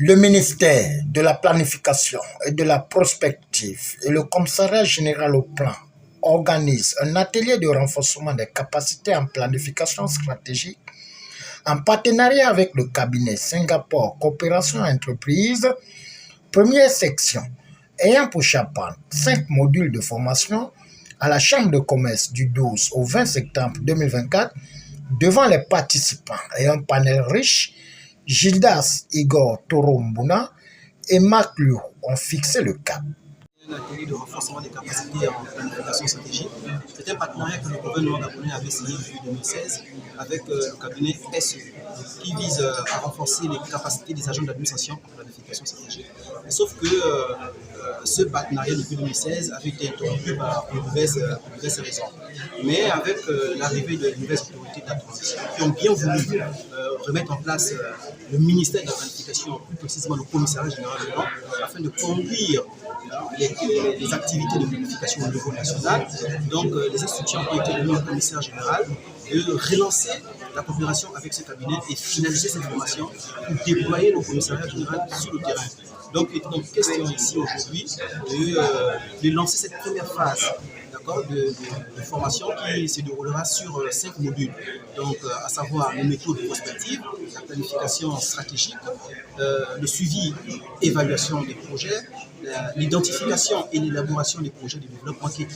Le ministère de la Planification et de la Prospective et le Commissariat général au plan organisent un atelier de renforcement des capacités en planification stratégique en partenariat avec le cabinet Singapour Coopération Entreprise. Première section, ayant pour chaperon 5 modules de formation à la Chambre de commerce du 12 au 20 septembre 2024, devant les participants et un panel riche, Gildas Igor Torombuna et Marc Liu ont fixé le cap. L'atelier de renforcement des capacités en planification stratégique. C'est un partenariat que le gouvernement gabonais avait signé depuis 2016 avec le cabinet SE, qui vise à renforcer les capacités des agents d'administration en planification stratégique. Sauf que ce partenariat depuis 2016 avait été interrompu par de mauvaises raisons. Mais avec l'arrivée de nouvelles autorités de la transition qui ont bien voulu remettre en place le ministère de la planification, plus précisément le commissariat général de plan, afin de conduire les activités de planification au niveau national. Donc les instructions ont été données au commissaire général de relancer la coopération avec ce cabinet et finaliser cette formation pour déployer le commissariat général sur le terrain. Donc il est donc question ici aujourd'hui de lancer cette première phase de formation qui se déroulera sur 5 modules, donc à savoir les méthodes prospectives, la planification stratégique, le suivi, évaluation des projets, l'identification et l'élaboration des projets de développement qui est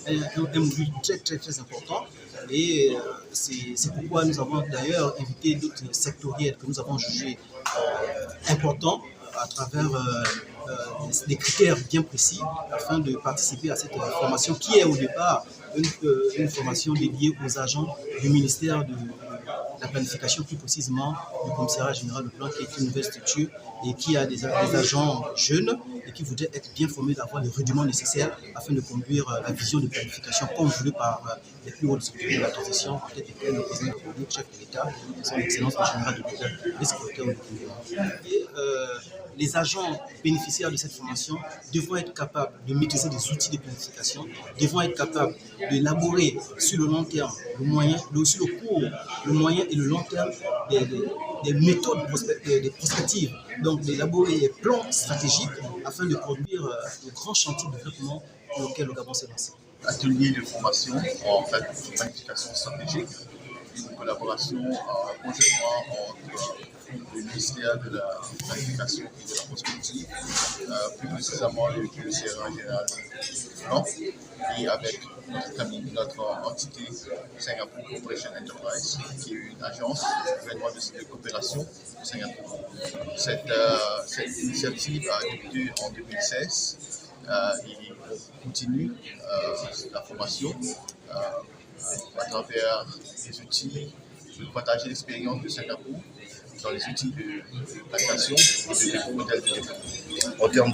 un module très important. Et c'est pourquoi nous avons d'ailleurs invité d'autres sectoriels que nous avons jugés importants à travers des critères bien précis afin de participer à cette formation qui est au départ une formation dédiée aux agents du ministère de la planification, plus précisément du commissariat général de plan, qui est une nouvelle structure et qui a des agents jeunes et qui voudraient être bien formés, d'avoir les rudiments nécessaires afin de conduire la vision de planification comme voulu par les plus hautes structures de la transition, en tête desquelles le président de la République, chef de l'État, son excellence le général de l'État, le secrétaire du gouvernement. Les agents bénéficiaires de cette formation devront être capables de maîtriser des outils de planification, devront être capables d'élaborer sur le long terme, sur le court, le moyen et le long terme des méthodes prospectives, donc d'élaborer des plans stratégiques afin de conduire le grand chantier de développement pour lequel le Gabon s'est lancé. Atelier de formation en planification stratégique, une collaboration conjointement entre le ministère de la planification et de la prospective, plus précisément le commissariat général du plan, et avec notre entité Singapour Corporation Enterprise, qui est une agence gouvernementale de coopération de Singapour. Cette initiative a débuté en 2016 et on continue la formation à travers les outils de partager l'expérience de Singapour dans les outils de planification et de modèles de développement. En termes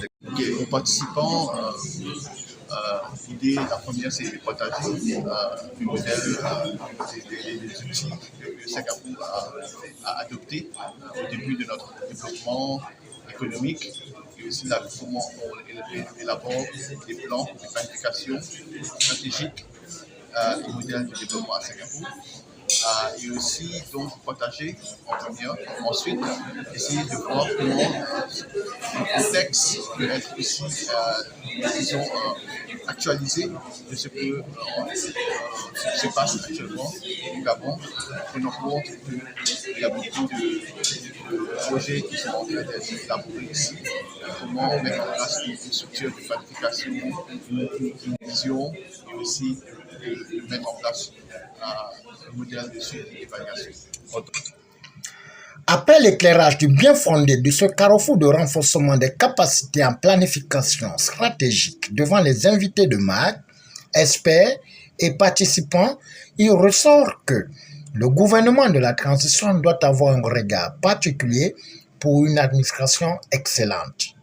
aux participants, l'idée, la première, c'est de partager le modèle des outils que Singapour a adoptés au début de notre développement économique et aussi comment on élabore des plans de planification stratégique et modèles de développement à Singapour. Et aussi donc partager en première, ensuite essayer de voir comment le contexte peut être aussi disons, actualisé de ce que se passe actuellement au Gabon, prenant compte qu'il y a beaucoup de projets qui sont en train d'être élaborés ici, comment mettre en place une structure de planification, une vision et aussi de mettre en place un modèle de suivi et d'évaluation. Après l'éclairage du bien fondé de ce carrefour de renforcement des capacités en planification stratégique devant les invités de marque, experts et participants, il ressort que le gouvernement de la transition doit avoir un regard particulier pour une administration excellente.